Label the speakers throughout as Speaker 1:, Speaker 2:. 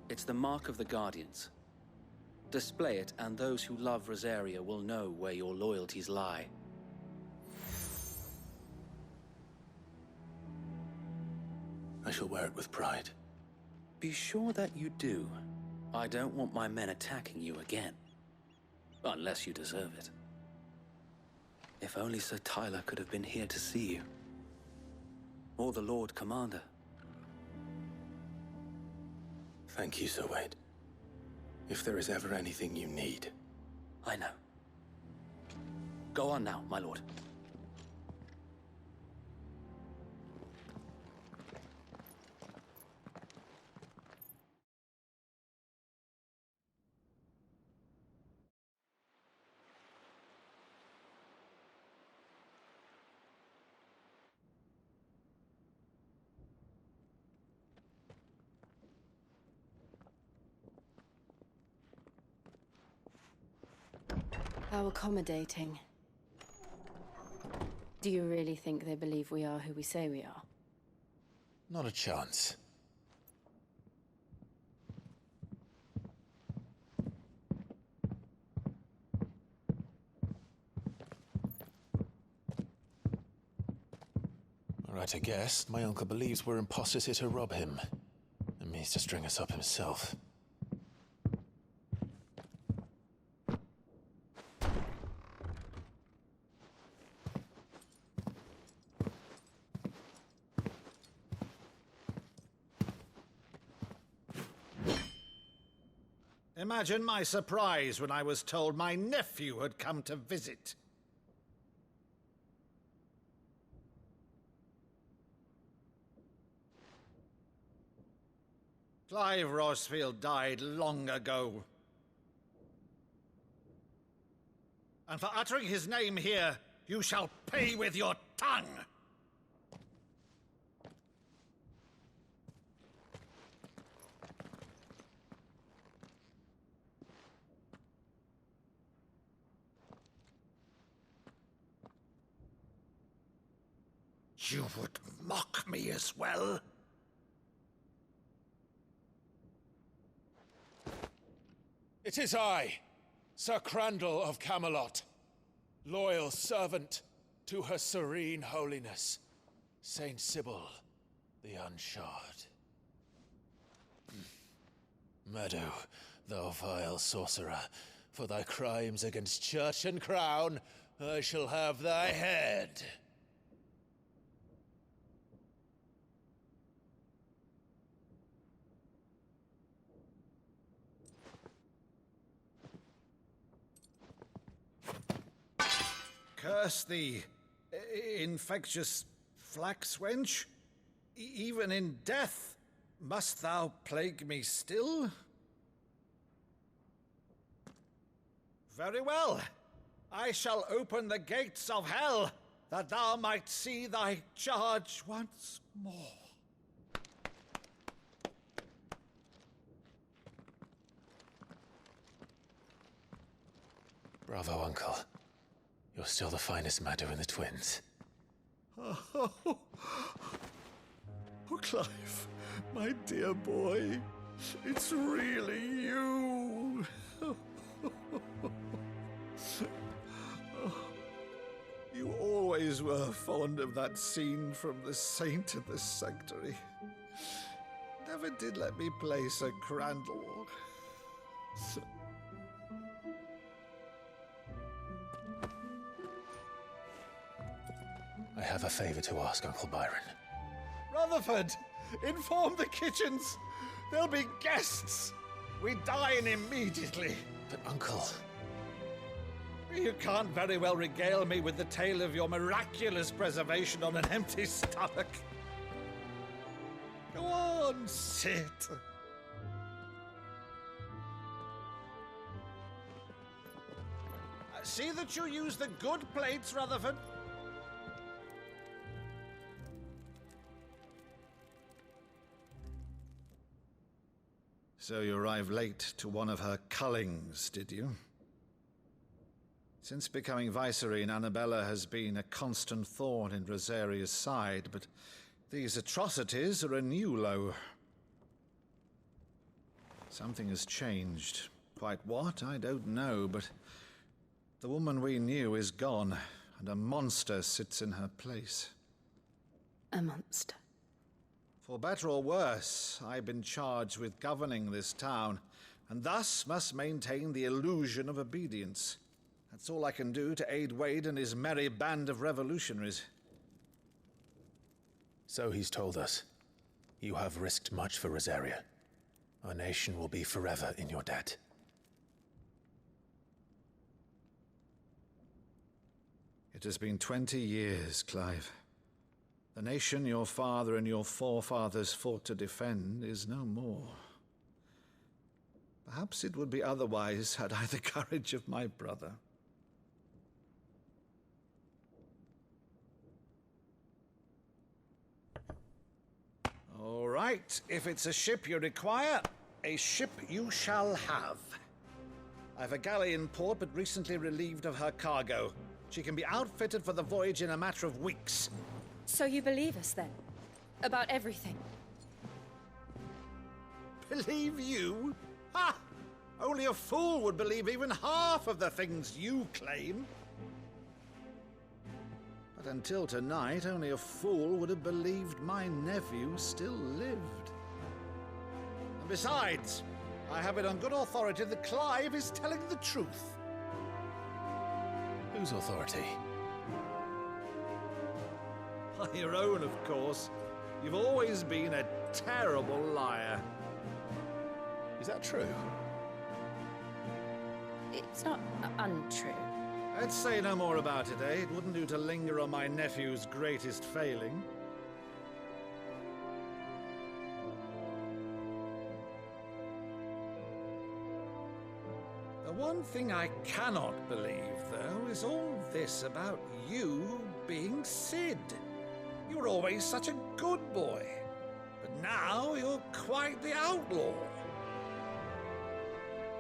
Speaker 1: It's the mark of the Guardians. Display it, and those who love Rosaria will know where your loyalties lie.
Speaker 2: I shall wear it with pride.
Speaker 1: Be sure that you do. I don't want my men attacking you again. Unless you deserve it. If only Sir Tyler could have been here to see you. Or the Lord Commander.
Speaker 2: Thank you, Sir Wade. If there is ever anything you need.
Speaker 1: I know. Go on now, my lord.
Speaker 3: How accommodating. Do you really think they believe we are who we say we are?
Speaker 2: Not a chance. Alright, I guess. My uncle believes we're imposters here to rob him. And means to string us up himself.
Speaker 4: Imagine my surprise when I was told my nephew had come to visit. Clive Rosfield died long ago. And for uttering his name here, you shall pay with your tongue! You would mock me as well?
Speaker 2: It is I, Sir Crandall of Camelot, loyal servant to Her Serene Holiness, Saint Sybil the Unshod. Meadow, thou vile sorcerer, for thy crimes against church and crown, I shall have thy head.
Speaker 4: Curse thee, infectious flax wench. Even in death, must thou plague me still? Very well. I shall open the gates of hell, that thou might see thy charge once more.
Speaker 2: Bravo, Uncle. You're still the finest Maddo in the twins.
Speaker 4: Oh, Clive, my dear boy, it's really you. You always were fond of that scene from The Saint in the Sanctuary. Never did let me play Sir Crandall.
Speaker 2: I have a favor to ask, Uncle Byron.
Speaker 4: Rutherford, inform the kitchens. There'll be guests. We dine immediately.
Speaker 2: But, Uncle...
Speaker 4: You can't very well regale me with the tale of your miraculous preservation on an empty stomach. Go on, sit. See that you use the good plates, Rutherford. So you arrived late to one of her cullings, did you? Since becoming Vicereine, Annabella has been a constant thorn in Rosaria's side, but these atrocities are a new low. Something has changed. Quite what, I don't know, but the woman we knew is gone, and a monster sits in her place.
Speaker 3: A monster.
Speaker 4: For better or worse, I've been charged with governing this town, and thus must maintain the illusion of obedience. That's all I can do to aid Wade and his merry band of revolutionaries.
Speaker 2: So he's told us. You have risked much for Rosaria. Our nation will be forever in your debt.
Speaker 4: It has been 20 years, Clive. The nation your father and your forefathers fought to defend is no more. Perhaps it would be otherwise had I the courage of my brother. All right, if it's a ship you require, a ship you shall have. I've a galley in port, but recently relieved of her cargo. She can be outfitted for the voyage in a matter of weeks.
Speaker 3: So you believe us, then? About everything?
Speaker 4: Believe you? Ha! Only a fool would believe even half of the things you claim. But until tonight, only a fool would have believed my nephew still lived. And besides, I have it on good authority that Clive is telling the truth.
Speaker 2: Whose authority?
Speaker 4: By your own, of course. You've always been a terrible liar.
Speaker 2: Is that true?
Speaker 3: It's not untrue.
Speaker 4: Let's say no more about it, eh? It wouldn't do to linger on my nephew's greatest failing. The one thing I cannot believe, though, is all this about you being Sid. You were always such a good boy, but now you're quite the outlaw.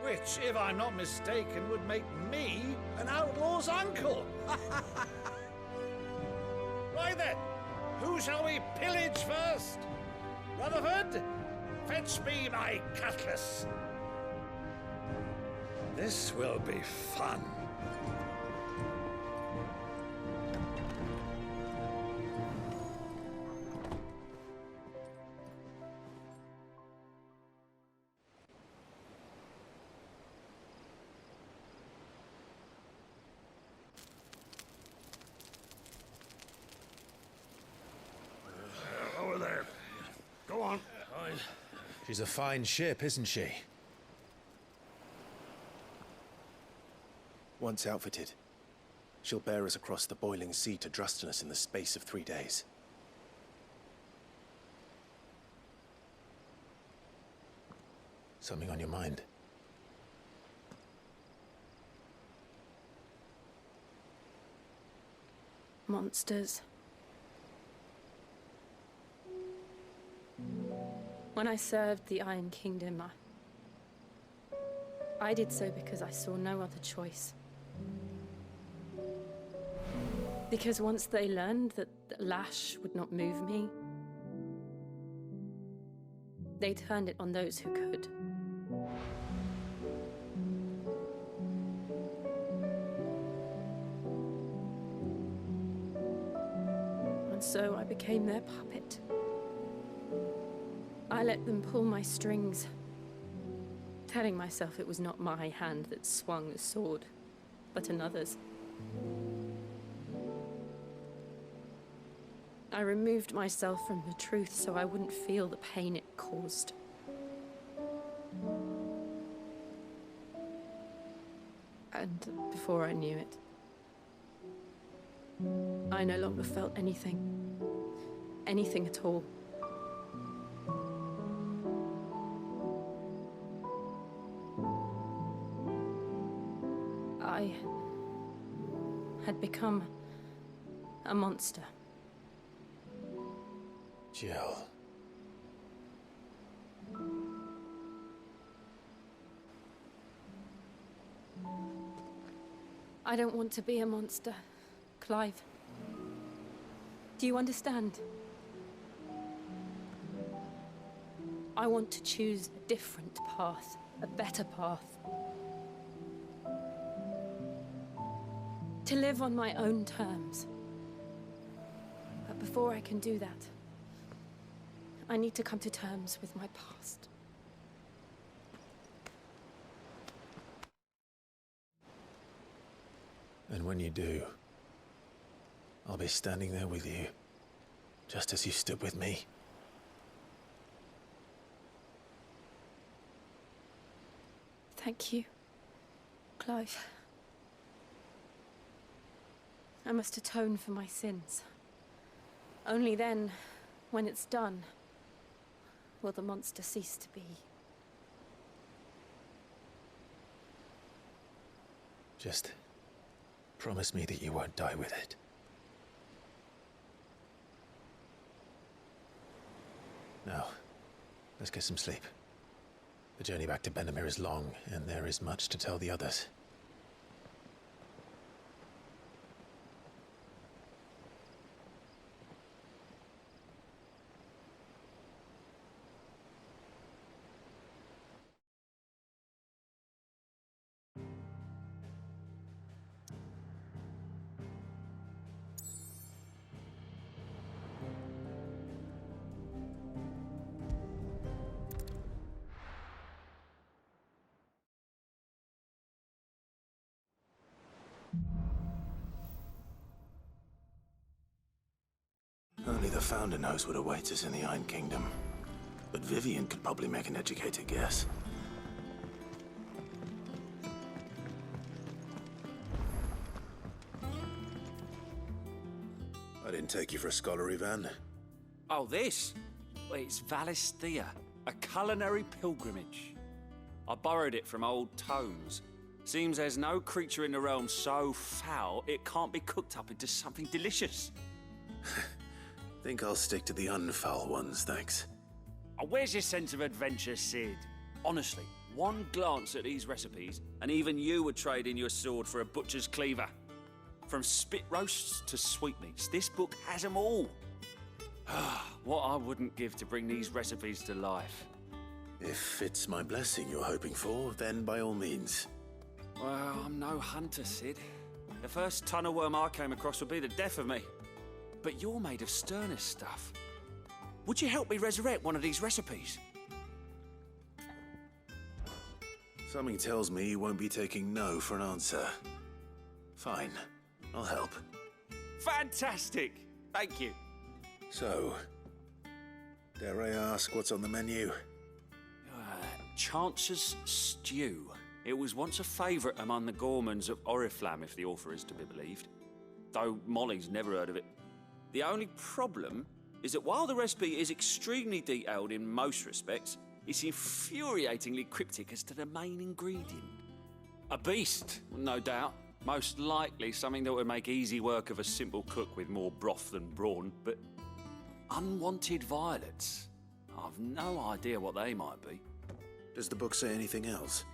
Speaker 4: Which, if I'm not mistaken, would make me an outlaw's uncle. Right then, who shall we pillage first? Rutherford, fetch me my cutlass. This will be fun.
Speaker 5: Over there. Go on.
Speaker 2: She's a fine ship, isn't she?
Speaker 6: Once outfitted, she'll bear us across the boiling sea to Drustinus in the space of 3 days.
Speaker 2: Something on your mind?
Speaker 3: Monsters. When I served the Iron Kingdom, I did so because I saw no other choice. Because once they learned that the lash would not move me, they turned it on those who could. And so I became their puppet. I let them pull my strings, telling myself it was not my hand that swung the sword, but another's. I removed myself from the truth so I wouldn't feel the pain it caused. And before I knew it, I no longer felt anything. Anything at all. I had become a monster.
Speaker 2: Jill.
Speaker 3: I don't want to be a monster, Clive. Do you understand? I want to choose a different path, a better path. To live on my own terms. But before I can do that, I need to come to terms with my past.
Speaker 6: And when you do, I'll be standing there with you, just as you stood with me.
Speaker 3: Thank you, Clive. I must atone for my sins. Only then, when it's done, will the monster cease to be.
Speaker 6: Just promise me that you won't die with it. Now, let's get some sleep. The journey back to Benamir is long, and there is much to tell the others. Only the Founder knows what awaits us in the Iron Kingdom. But Vivian could probably make an educated guess. I didn't take you for a scholar, Ivan.
Speaker 7: Oh, this? Well, it's Valisthea, a culinary pilgrimage. I borrowed it from old tomes. Seems there's no creature in the realm so foul it can't be cooked up into something delicious.
Speaker 6: Think I'll stick to the unfoul ones, thanks.
Speaker 7: Oh, where's your sense of adventure, Sid? Honestly, one glance at these recipes, and even you would trade in your sword for a butcher's cleaver. From spit roasts to sweetmeats, this book has them all. What I wouldn't give to bring these recipes to life.
Speaker 6: If it's my blessing you're hoping for, then by all means.
Speaker 7: Well, I'm no hunter, Sid. The first tunnel worm I came across would be the death of me. But you're made of sterner stuff. Would you help me resurrect one of these recipes?
Speaker 6: Something tells me you won't be taking no for an answer. Fine, I'll help.
Speaker 7: Fantastic! Thank you.
Speaker 6: So, dare I ask what's on the menu?
Speaker 7: Chance's Stew. It was once a favourite among the gourmands of Oriflamme, if the author is to be believed. Though Molly's never heard of it. The only problem is that while the recipe is extremely detailed in most respects, it's infuriatingly cryptic as to the main ingredient. A beast, no doubt. Most likely something that would make easy work of a simple cook with more broth than brawn, but unwanted violets. I've no idea what they might be.
Speaker 6: Does the book say anything else?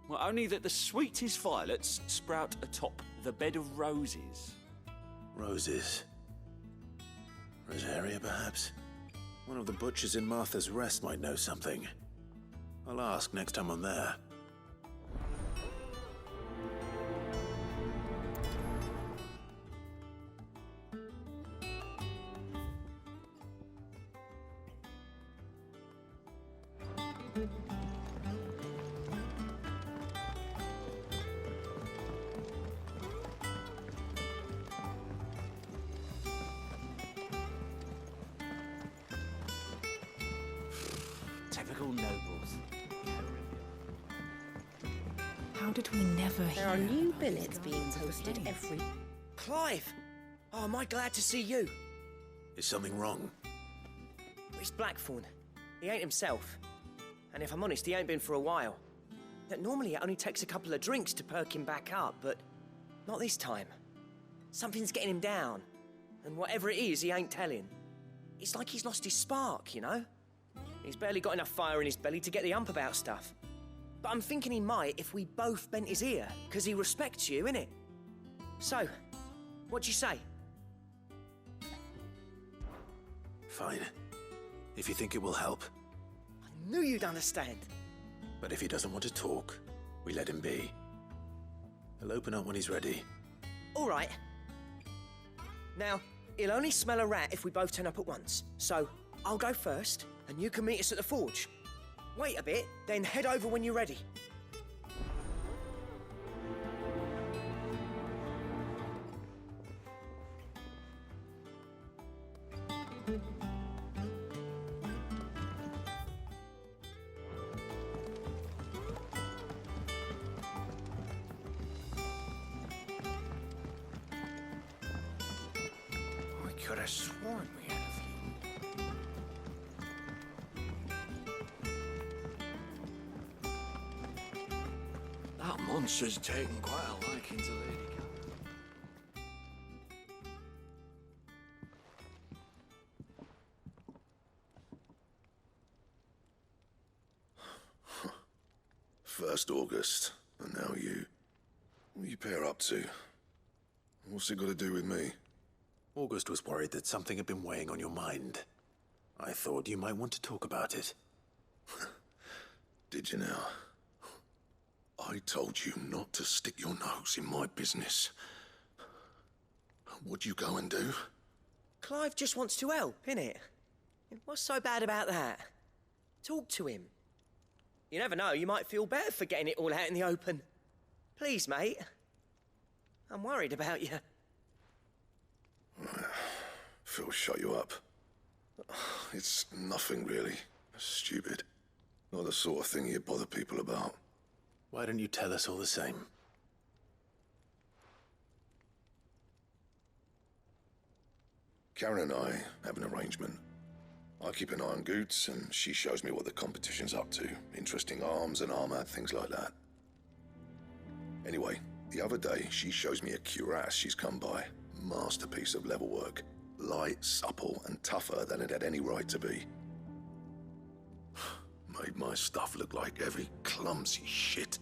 Speaker 7: Well, only that the sweetest violets sprout atop the bed of roses.
Speaker 6: Roses. Rosaria, perhaps? One of the butchers in Martha's Rest might know something. I'll ask next time I'm there.
Speaker 7: Typical nobles.
Speaker 8: How did we never hear?
Speaker 9: There are new billets being posted every...
Speaker 10: Clive! Oh, am I glad to see you?
Speaker 6: Is something wrong?
Speaker 10: It's Blackthorn. He ain't himself. And if I'm honest, he ain't been for a while. That normally it only takes a couple of drinks to perk him back up, but not this time. Something's getting him down. And whatever it is, he ain't telling. It's like he's lost his spark, you know? He's barely got enough fire in his belly to get the ump about stuff. But I'm thinking he might if we both bent his ear, because he respects you, innit? So, what do you say?
Speaker 6: Fine. If you think it will help.
Speaker 10: Knew you'd understand.
Speaker 6: But if he doesn't want to talk, we let him be. He'll open up when he's ready.
Speaker 10: All right. Now, he'll only smell a rat if we both turn up at once. So, I'll go first, and you can meet us at the forge. Wait a bit, then head over when you're ready. I could have sworn we had a few.
Speaker 5: That monster's taken quite a liking to Lady Cat.
Speaker 11: First August, and now you. What are you pair up to? What's it got to do with me?
Speaker 6: August was worried that something had been weighing on your mind. I thought you might want to talk about it.
Speaker 11: Did you now? I told you not to stick your nose in my business. What'd you go and do?
Speaker 10: Clive just wants to help, innit? What's so bad about that? Talk to him. You never know, you might feel better for getting it all out in the open. Please, mate. I'm worried about you.
Speaker 11: Phil shut you up. It's nothing really. Stupid. Not the sort of thing you bother people about.
Speaker 6: Why don't you tell us all the same?
Speaker 11: Karen and I have an arrangement. I keep an eye on Goots, and she shows me what the competition's up to. Interesting arms and armor, things like that. Anyway, the other day, she shows me a cuirass she's come by. Masterpiece of level work. Light, supple, and tougher than it had any right to be. Made my stuff look like heavy, clumsy shit.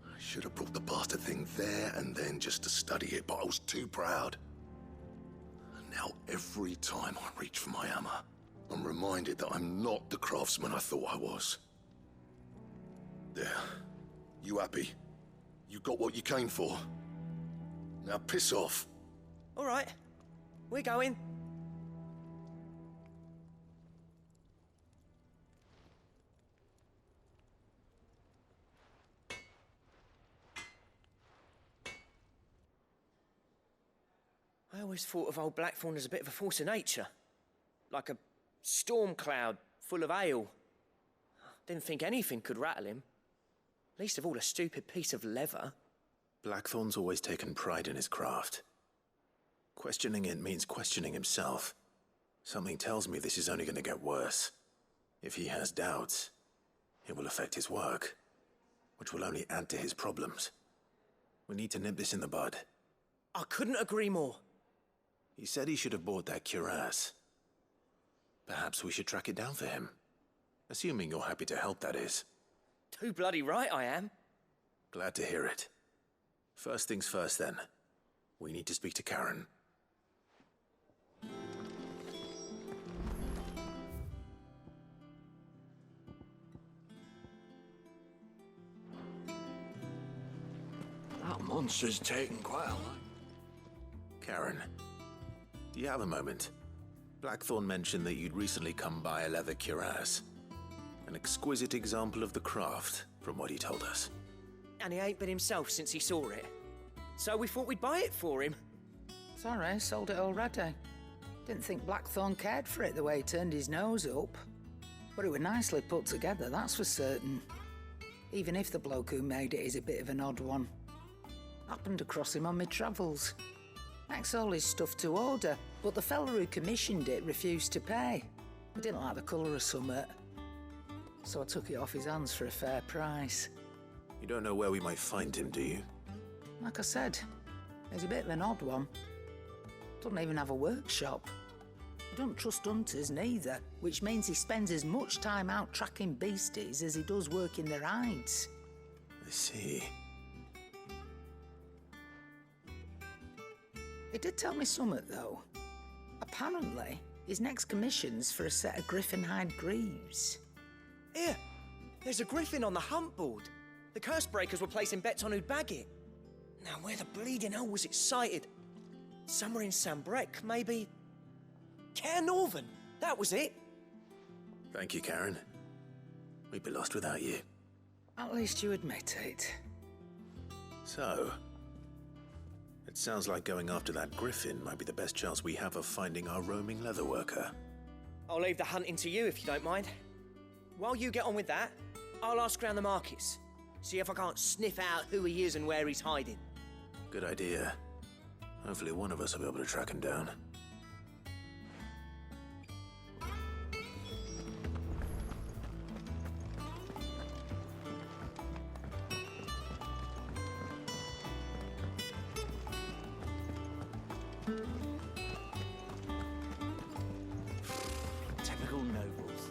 Speaker 11: I should have brought the bastard thing there and then just to study it, but I was too proud. And now every time I reach for my hammer, I'm reminded that I'm not the craftsman I thought I was. There. You happy? You got what you came for? Now piss off.
Speaker 10: All right. We're going. I always thought of old Blackthorn as a bit of a force of nature. Like a storm cloud full of ale. Didn't think anything could rattle him. Least of all a stupid piece of leather.
Speaker 6: Blackthorn's always taken pride in his craft. Questioning it means questioning himself. Something tells me this is only going to get worse. If he has doubts, it will affect his work, which will only add to his problems. We need to nip this in the bud.
Speaker 10: I couldn't agree more.
Speaker 6: He said he should have bought that cuirass. Perhaps we should track it down for him. Assuming you're happy to help, that is.
Speaker 10: Too bloody right I am.
Speaker 6: Glad to hear it. First things first, then. We need to speak to Karen.
Speaker 5: That monster's taken quite a lot.
Speaker 6: Karen, do you have a moment? Blackthorn mentioned that you'd recently come by a leather cuirass. An exquisite example of the craft, from what he told us.
Speaker 10: And he ain't been himself since he saw it. So we thought we'd buy it for him.
Speaker 12: Sorry, sold it already. Didn't think Blackthorn cared for it the way he turned his nose up. But it was nicely put together, that's for certain. Even if the bloke who made it is a bit of an odd one. Happened across him on my travels. Makes all his stuff to order, but the fella who commissioned it refused to pay. He didn't like the colour of summit. So I took it off his hands for a fair price.
Speaker 6: You don't know where we might find him, do you?
Speaker 12: Like I said, he's a bit of an odd one. Doesn't even have a workshop. He don't trust hunters neither, which means he spends as much time out tracking beasties as he does working their hides.
Speaker 6: I see.
Speaker 12: He did tell me something, though. Apparently, His next commission's for a set of griffin hide greaves.
Speaker 10: Here, there's a griffin on the hunt board. The curse breakers were placing bets on who'd bag it. Now, where the bleeding hell was it sighted? Somewhere in Sambrec, maybe? Care Northern, that was it.
Speaker 6: Thank you, Karen. We'd be lost without you.
Speaker 12: At least you admit it.
Speaker 6: So, it sounds like going after that griffin might be the best chance we have of finding our roaming leatherworker.
Speaker 10: I'll leave the hunting to you if you don't mind. While you get on with that, I'll ask around the markets. See if I can't sniff out who he is and where he's hiding.
Speaker 6: Good idea. Hopefully one of us will be able to track him down.
Speaker 10: Typical nobles.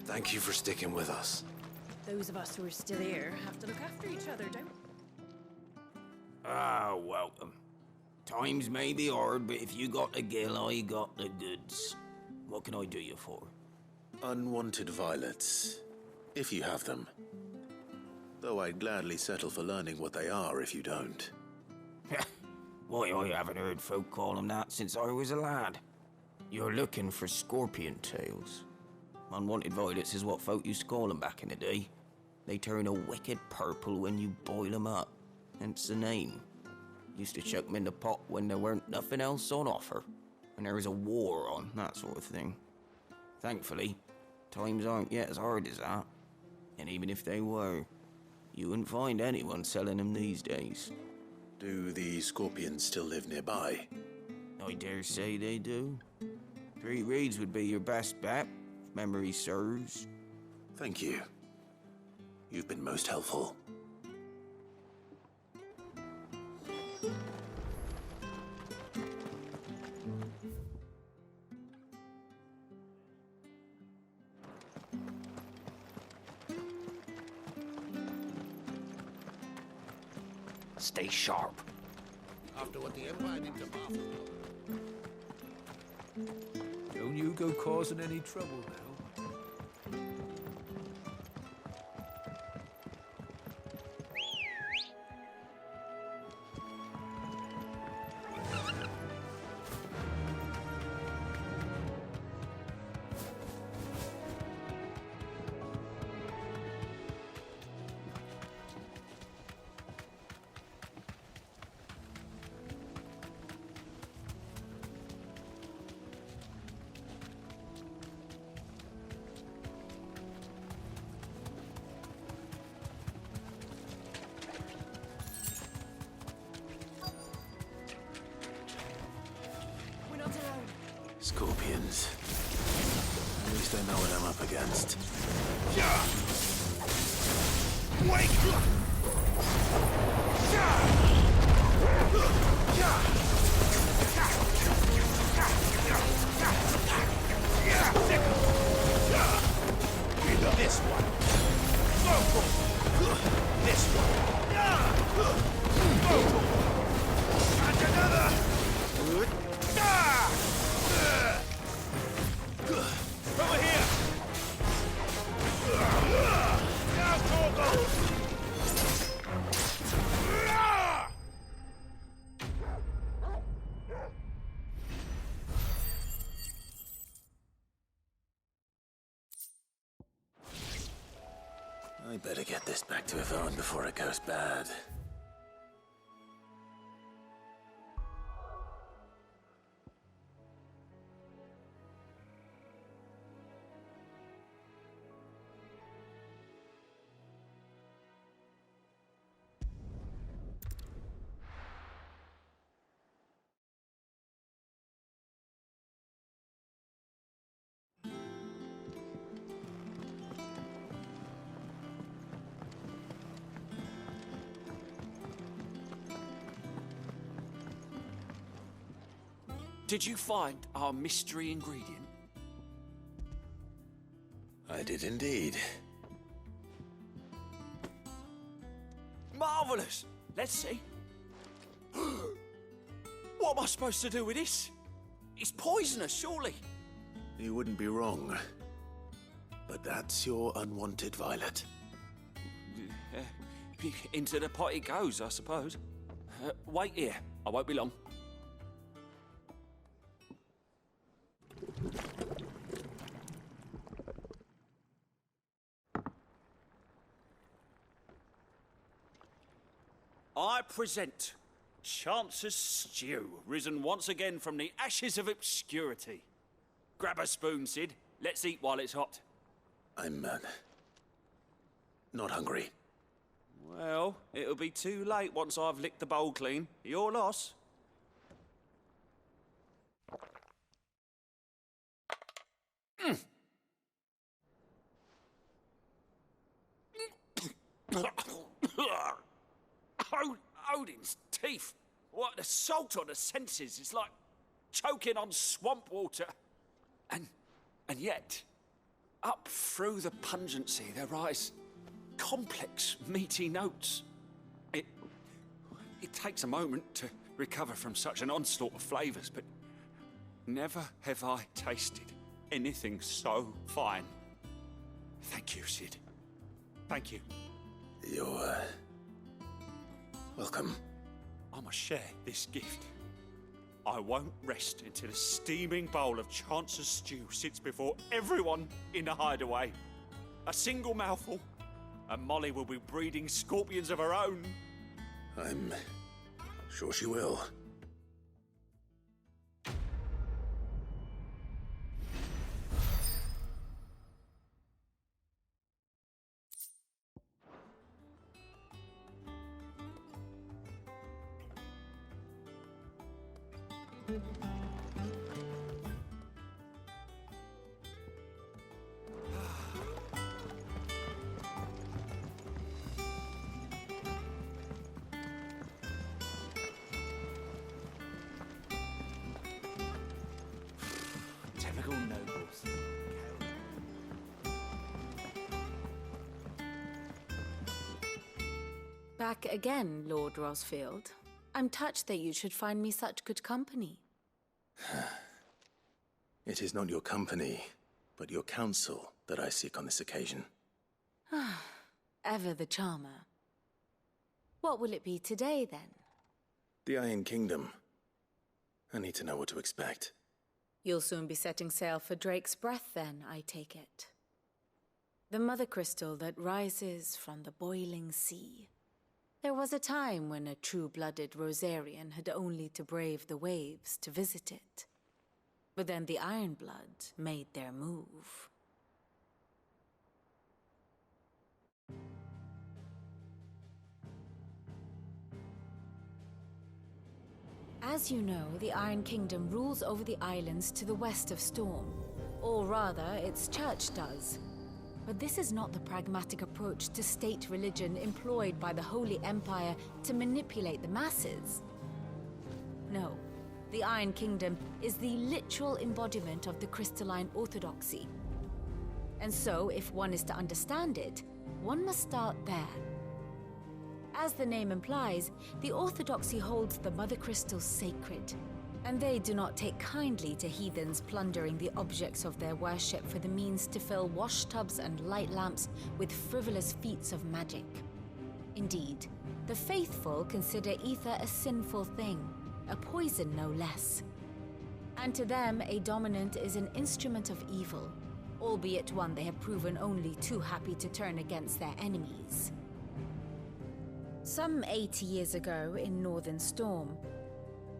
Speaker 6: Thank you for sticking with us.
Speaker 8: Those of us who are still here have to look after each other, don't we?
Speaker 7: Ah, welcome. Times may be hard, but if you got the gill, I got the goods. What can I do you for?
Speaker 6: Unwanted violets, if you have them. Though I'd gladly settle for learning what they are if you don't.
Speaker 7: Why, I haven't heard folk call them that since I was a lad. You're looking for scorpion tails. Unwanted violets is what folk used to call them back in the day. They turn a wicked purple when you boil them up, hence the name. Used to chuck them in the pot when there weren't nothing else on offer, when there was a war on, that sort of thing. Thankfully, times aren't yet as hard as that. And even if they were, you wouldn't find anyone selling them these days.
Speaker 6: Do the scorpions still live nearby?
Speaker 7: I dare say they do. 3 reeds would be your best bet, if memory serves.
Speaker 6: Thank you. You've been most helpful.
Speaker 7: Stay sharp.
Speaker 11: After what the Empire did to Martha.
Speaker 13: Don't you go causing any trouble now.
Speaker 6: Scorpions. At least I know what I'm up against.
Speaker 2: This one. This one. And another.
Speaker 6: better get this back to Yvonne before it goes bad.
Speaker 7: Did you find our mystery ingredient?
Speaker 6: I did indeed.
Speaker 7: Marvellous! Let's see. What am I supposed to do with this? It's poisonous, surely.
Speaker 6: You wouldn't be wrong. But that's your unwanted violet.
Speaker 7: Into the pot it goes, I suppose. Wait here. I won't be long. I present Chance's Stew, risen once again from the ashes of obscurity. Grab a spoon, Sid. Let's eat while it's hot.
Speaker 6: I'm, not hungry.
Speaker 7: Well, it'll be too late once I've licked the bowl clean. Your loss. Odin's teeth. What, the salt on the senses is like choking on swamp water. And yet, up through the pungency there rise complex, meaty notes. It takes a moment to recover from such an onslaught of flavours, but never have I tasted anything so fine. Thank you, Sid. Thank you.
Speaker 6: You're, welcome.
Speaker 7: I must share this gift. I won't rest until a steaming bowl of Chance's Stew sits before everyone in the hideaway. A single mouthful, and Molly will be breeding scorpions of her own.
Speaker 6: I'm sure she will.
Speaker 7: Typical nobles.
Speaker 14: Back again, Lord Rosfield. I'm touched that you should find me such good company.
Speaker 6: It is not your company, but your counsel that I seek on this occasion.
Speaker 14: Ever the charmer. What will it be today, then?
Speaker 6: The Iron Kingdom. I need to know what to expect.
Speaker 14: You'll soon be setting sail for Drake's Breath, then, I take it. The Mothercrystal that rises from the boiling sea. There was a time when a true-blooded Rosarian had only to brave the waves to visit it. But then the Ironblood made their move. As you know, the Iron Kingdom rules over the islands to the west of Storm. Or rather, its church does. But this is not the pragmatic approach to state religion employed by the Holy Empire to manipulate the masses. No, the Iron Kingdom is the literal embodiment of the crystalline orthodoxy. And so, if one is to understand it, one must start there. As the name implies, the orthodoxy holds the Mothercrystals sacred, and they do not take kindly to heathens plundering the objects of their worship for the means to fill washtubs and light lamps with frivolous feats of magic. Indeed, the faithful consider aether a sinful thing, a poison no less. And to them, a dominant is an instrument of evil, albeit one they have proven only too happy to turn against their enemies. Some 80 years ago in Northern Storm,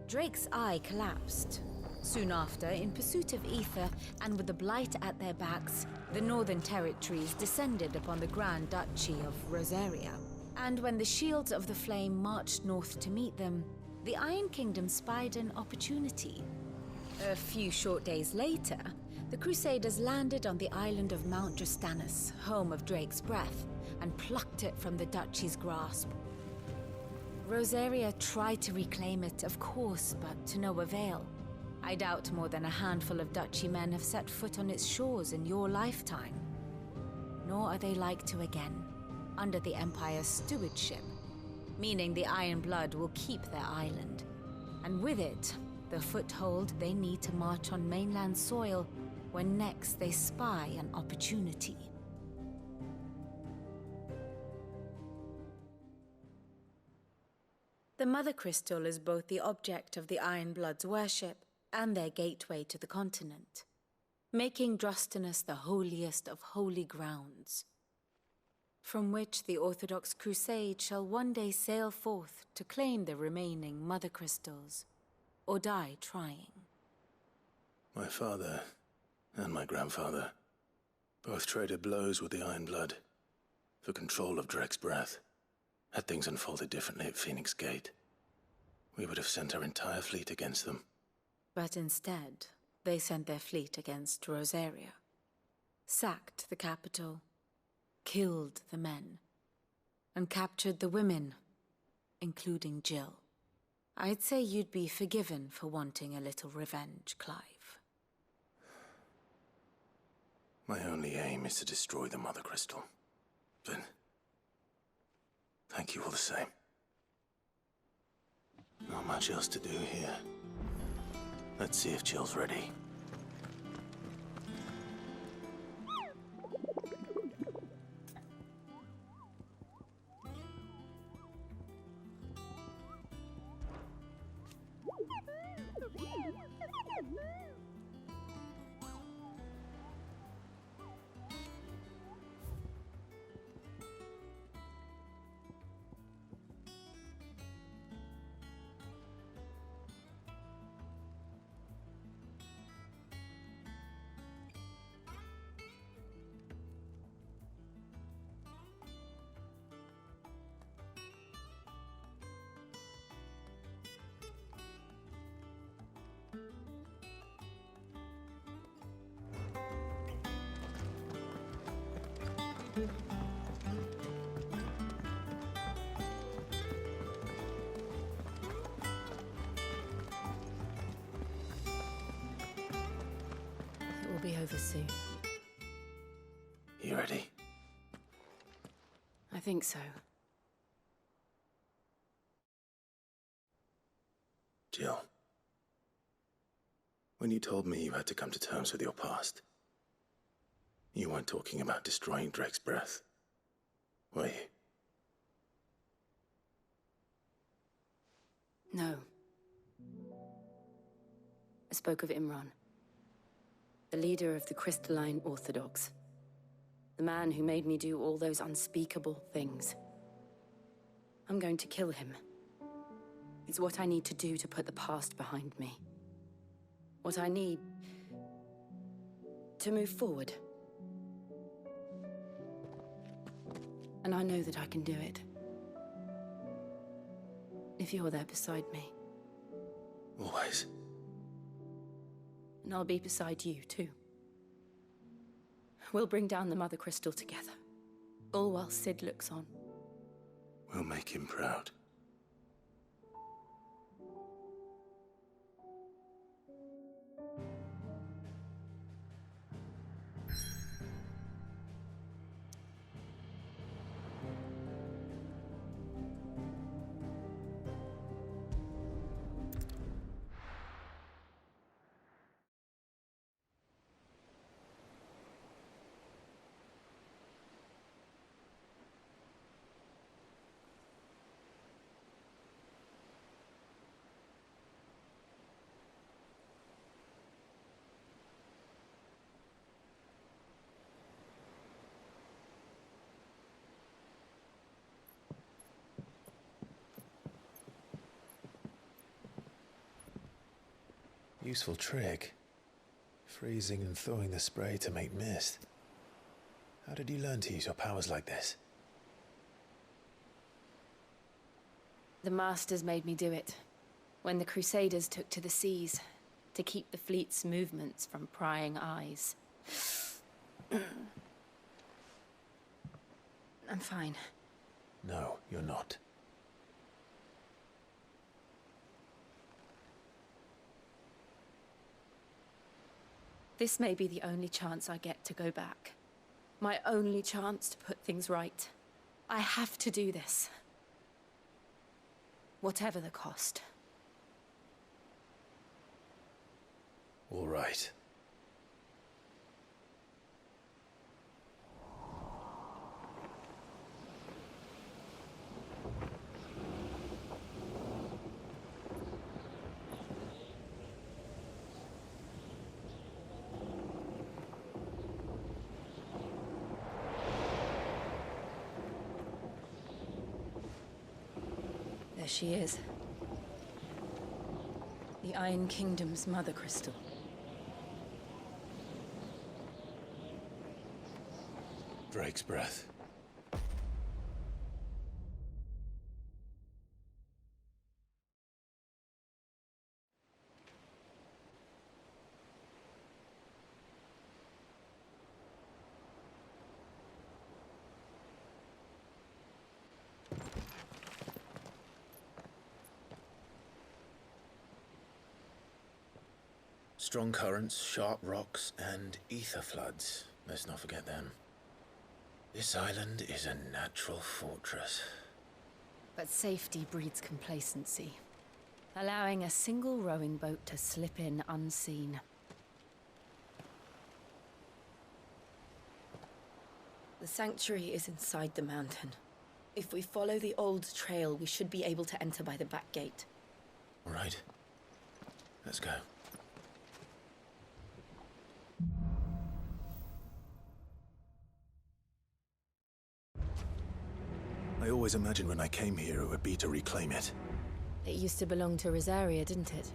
Speaker 14: Drake's eye collapsed. Soon after, in pursuit of aether and with the Blight at their backs, the Northern Territories descended upon the Grand Duchy of Rosaria. And when the Shields of the Flame marched north to meet them, the Iron Kingdom spied an opportunity. A few short days later, the Crusaders landed on the island of Mount Drastanus, home of Drake's breath, and plucked it from the Duchy's grasp. Rosaria tried to reclaim it, of course, but to no avail. I doubt more than a handful of Duchy men have set foot on its shores in your lifetime. Nor are they like to again, under the Empire's stewardship, meaning the Iron Blood will keep their island, and with it, the foothold they need to march on mainland soil when next they spy an opportunity. The Mother Crystal is both the object of the Iron Blood's worship and their gateway to the continent, making Drastanus the holiest of holy grounds, from which the Orthodox Crusade shall one day sail forth to claim the remaining Mothercrystals, or die trying.
Speaker 6: My father and my grandfather both traded blows with the Iron Blood for control of Drake's breath. Had things unfolded differently at Phoenix Gate, we would have sent our entire fleet against them.
Speaker 14: But instead, they sent their fleet against Rosaria, sacked the capital, killed the men, and captured the women, including Jill. I'd say you'd be forgiven for wanting a little revenge, Clive.
Speaker 6: My only aim is to destroy the Mother Crystal. But thank you all the same. Not much else to do here. Let's see if Jill's ready.
Speaker 3: It will be over soon.
Speaker 6: You ready?
Speaker 3: I think so.
Speaker 6: Jill, when you told me you had to come to terms with your past, you weren't talking about destroying Drake's breath, were you?
Speaker 3: No. I spoke of Imran, the leader of the Crystalline Orthodox. The man who made me do all those unspeakable things. I'm going to kill him. It's what I need to do to put the past behind me. What I need to move forward. And I know that I can do it. If you're there beside me.
Speaker 6: Always.
Speaker 3: And I'll be beside you, too. We'll bring down the Mother Crystal together. All while Sid looks on.
Speaker 6: We'll make him proud. Useful trick. Freezing and thawing the spray to make mist. How did you learn to use your powers like this?
Speaker 3: The Masters made me do it. When the Crusaders took to the seas, to keep the fleet's movements from prying eyes. I'm fine.
Speaker 6: No, you're not.
Speaker 3: This may be the only chance I get to go back. My only chance to put things right. I have to do this. Whatever the cost.
Speaker 6: All right.
Speaker 3: There she is. The Iron Kingdom's Mothercrystal.
Speaker 6: Drake's breath. Strong currents, sharp rocks, and aether floods. Let's not forget them. This island is a natural fortress.
Speaker 3: But safety breeds complacency, allowing a single rowing boat to slip in unseen. The sanctuary is inside the mountain. If we follow the old trail, we should be able to enter by the back gate.
Speaker 6: All right. Let's go. I always imagined when I came here it would be to reclaim it.
Speaker 3: It used to belong to Rosaria, didn't it?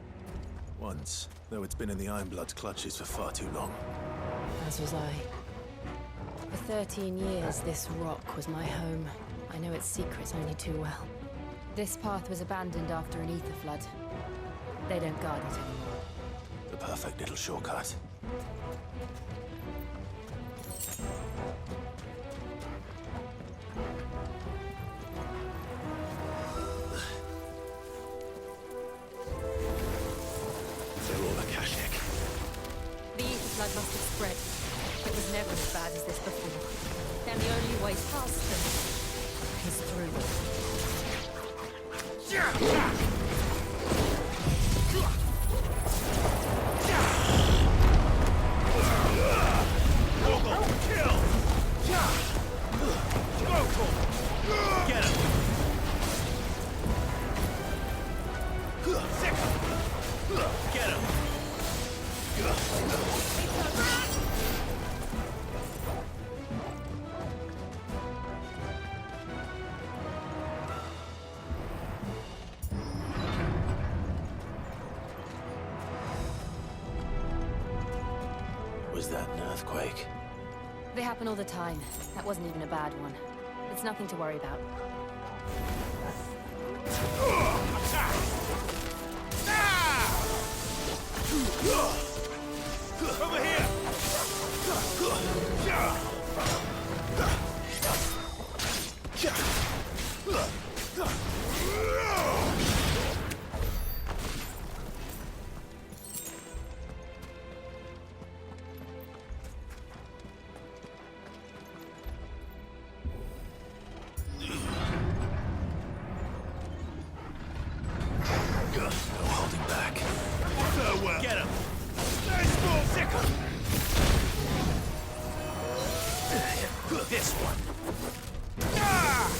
Speaker 6: Once, though it's been in the Ironblood's clutches for far too long.
Speaker 3: As was I. For 13 years, this rock was my home. I know its secrets only too well. This path was abandoned after an aether flood. They don't guard it anymore.
Speaker 6: The perfect little shortcut.
Speaker 3: Blood must have spread. It was never as bad as this before. And the only way past them is through.
Speaker 2: Get him! Get him!
Speaker 6: Was that an earthquake?
Speaker 3: They happen all the time. That wasn't even a bad one. It's nothing to worry about.
Speaker 2: Over here!
Speaker 6: No holding back.
Speaker 2: Farewell. Get him! Nice ball, sicker! This one. Ah!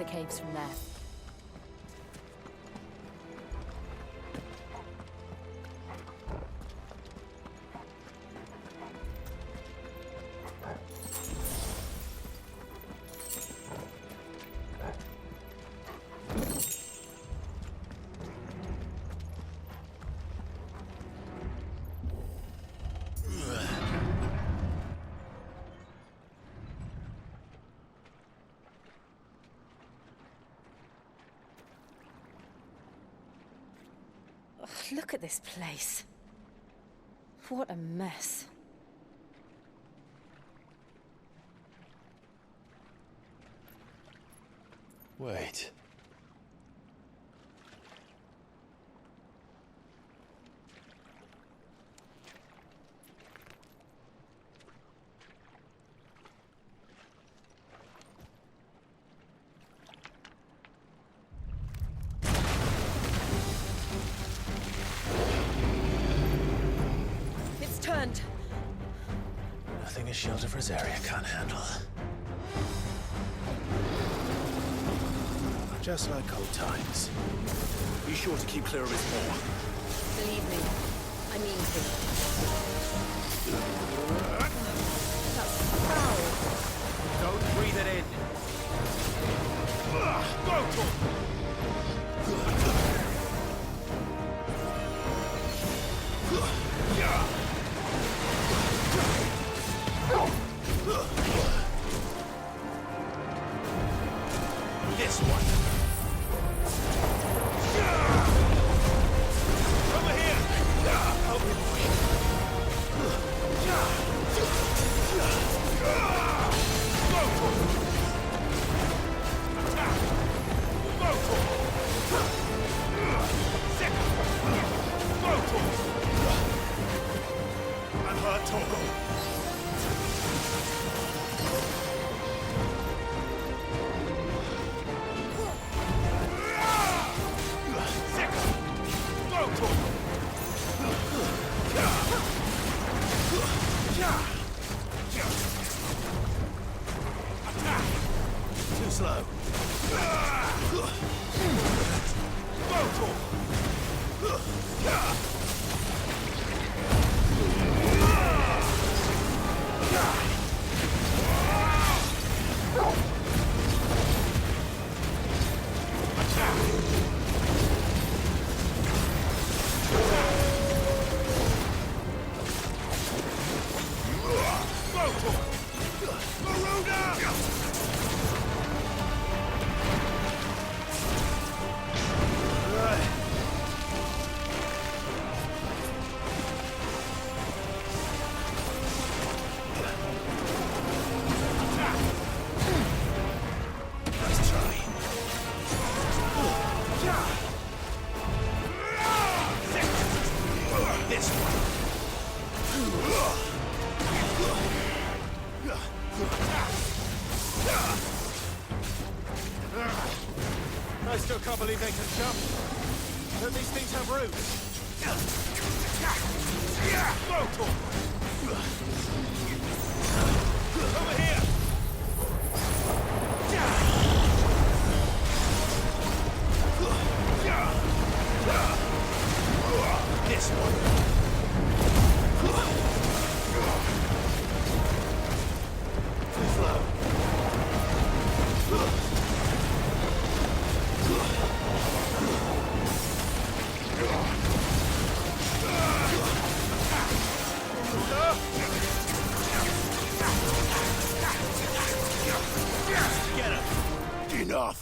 Speaker 14: the caves from there. Look at this place. What a mess.
Speaker 2: Wait.
Speaker 10: It's turned.
Speaker 2: Nothing a Shield of Rosaria can't handle. Just like old times.
Speaker 6: Be sure to keep clear of his paw.
Speaker 3: Believe me, I mean to.
Speaker 10: That's foul.
Speaker 7: Don't breathe it in.
Speaker 11: Go to him!
Speaker 2: This one.
Speaker 11: Over here!
Speaker 2: Help me, boy.
Speaker 11: Go to him! Attack! Go to him! Second! Go to him! And her Toggle!
Speaker 2: Too slow.
Speaker 11: I still can't believe they can jump. Don't these things have roots? Go to him! Over here!
Speaker 2: This one. Too slow.
Speaker 11: Get him!
Speaker 2: Enough.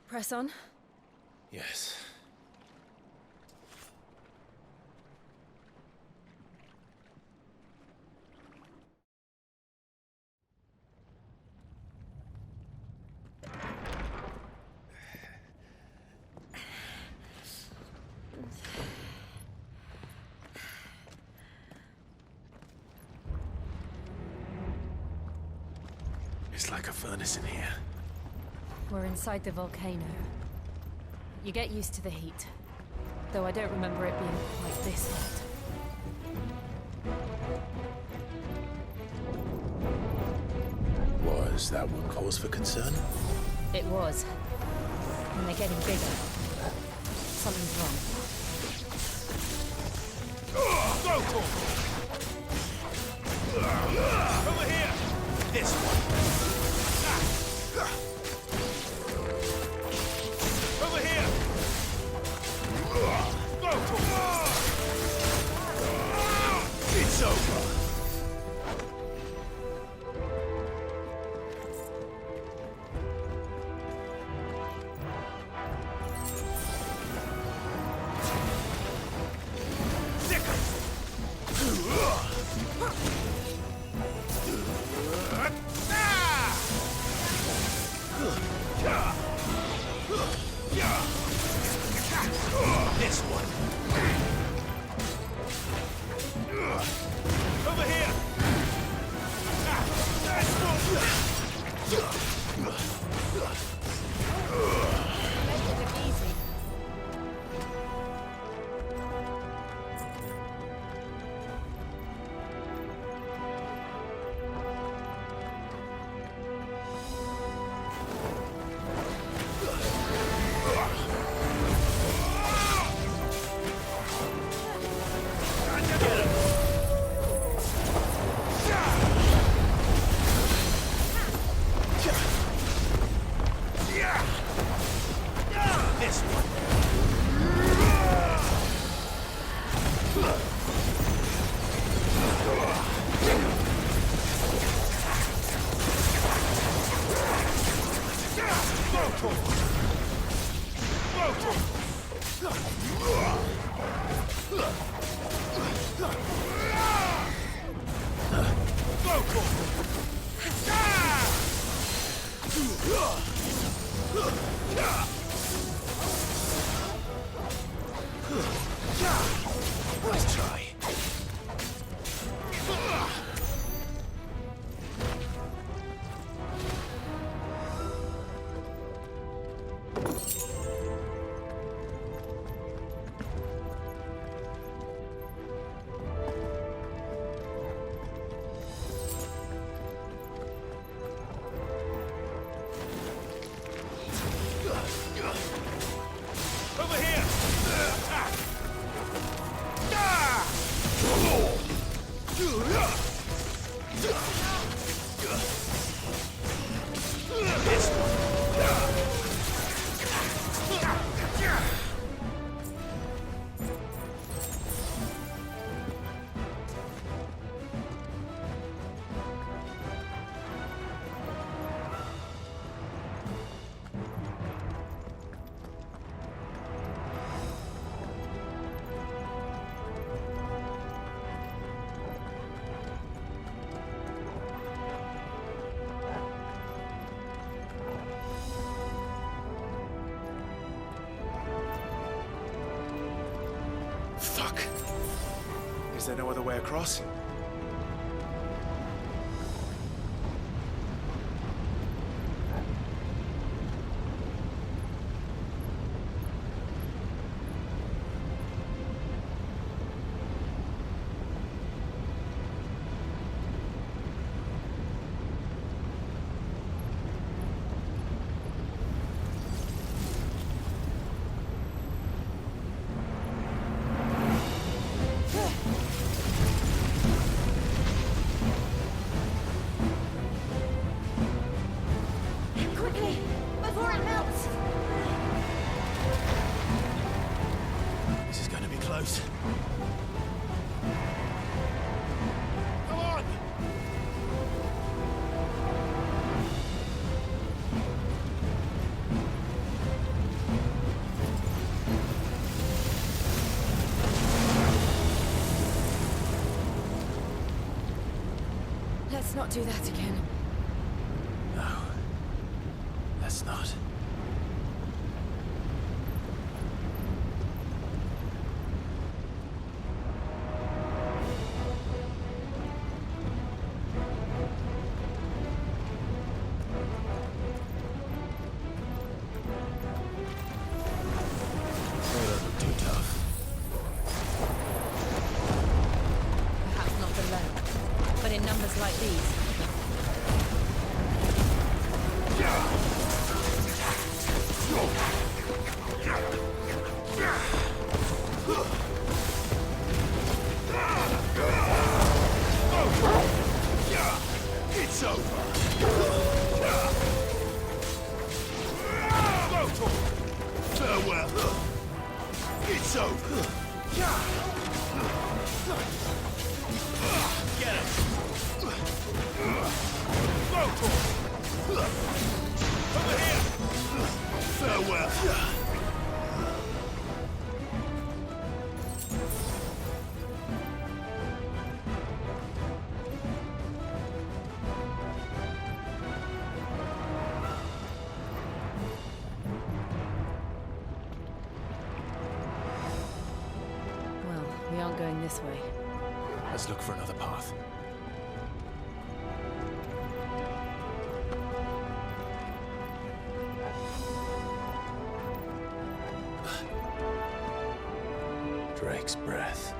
Speaker 3: Press on.
Speaker 2: Yes.
Speaker 6: It's like a furnace in here.
Speaker 14: We're inside the volcano. You get used to the heat. Though I don't remember it being quite this hot.
Speaker 6: Was that one cause for concern?
Speaker 14: It was. And they're getting bigger. Something's wrong.
Speaker 2: Over here! This one! Over here! It's over! This one. Over here. Nice try. Over here! Fuck. Is there no other way across? Close. Come on!
Speaker 3: Let's not do that again.
Speaker 6: No. Let's not.
Speaker 14: like these.
Speaker 11: It's over. Farewell. It's over. Get him. Over here. Farewell.
Speaker 3: We aren't going this way.
Speaker 6: Let's look for another path. Drake's breath.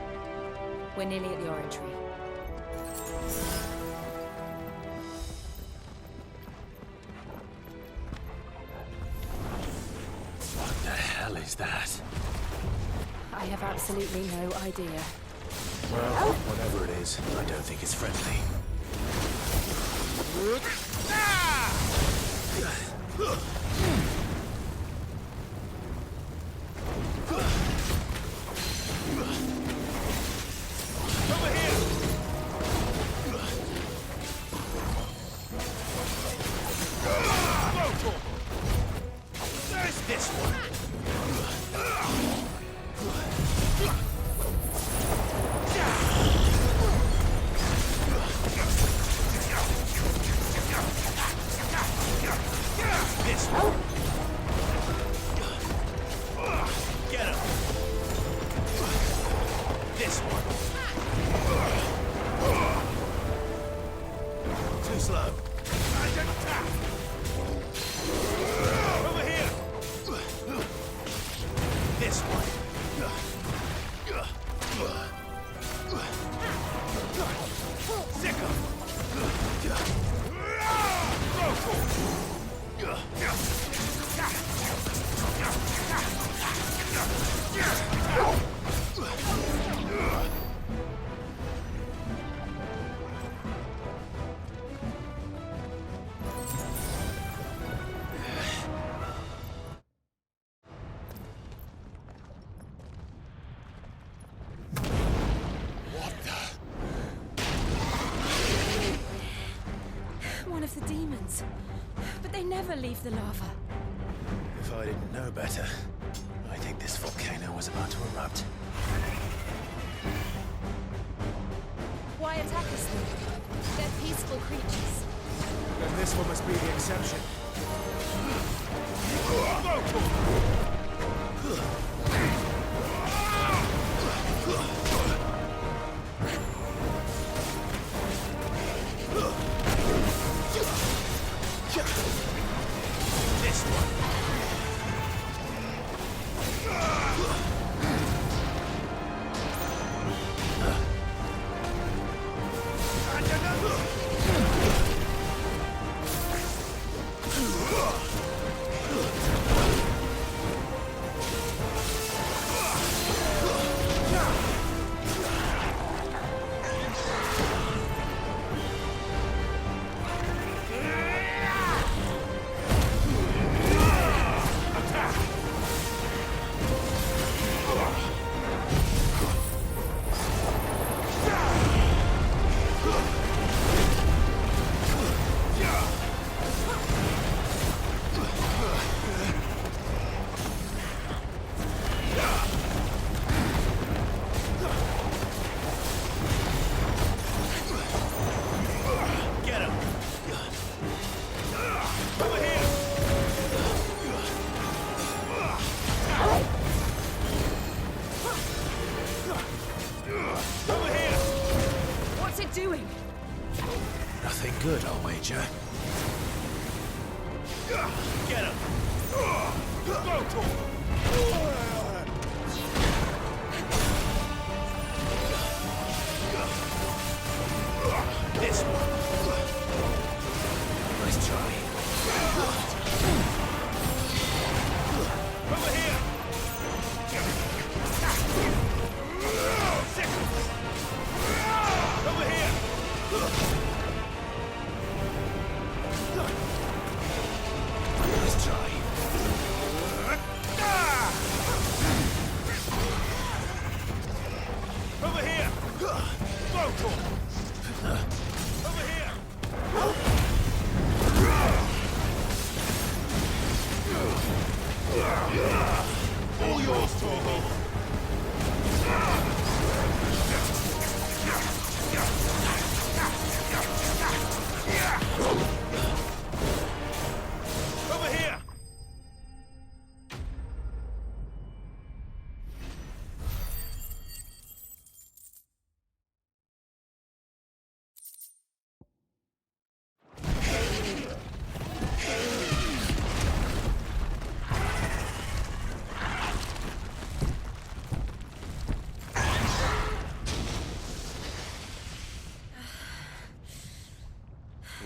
Speaker 3: We're nearly at the oratory.
Speaker 6: What the hell is that?
Speaker 3: I have absolutely no idea.
Speaker 6: Well, whatever it is, I don't think it's friendly.
Speaker 11: Over here. There's this one. Get him. This one. Too slow. Over here. This one. Sick him.
Speaker 14: One of the demons. But they never leave the lava.
Speaker 6: If I didn't know better, I think this volcano was about to erupt.
Speaker 14: Why attack us then? They're peaceful creatures.
Speaker 13: Then this one must be the exception.
Speaker 11: This one.
Speaker 14: doing?
Speaker 6: Nothing good, I'll wager.
Speaker 11: Get him! Go to him! This one.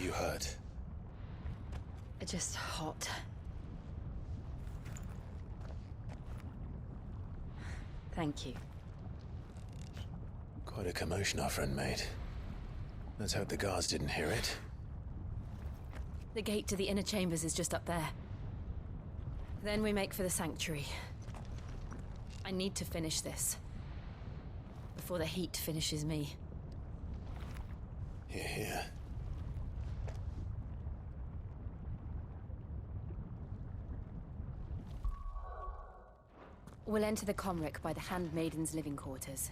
Speaker 2: You hurt?
Speaker 3: Just hot. Thank you.
Speaker 6: Quite a commotion our friend made. Let's hope the guards didn't hear it.
Speaker 3: The gate to the inner chambers is just up there. Then we make for the sanctuary. I need to finish this. Before the heat finishes me.
Speaker 6: Hear, hear.
Speaker 3: We'll enter the Comric by the Handmaiden's living quarters.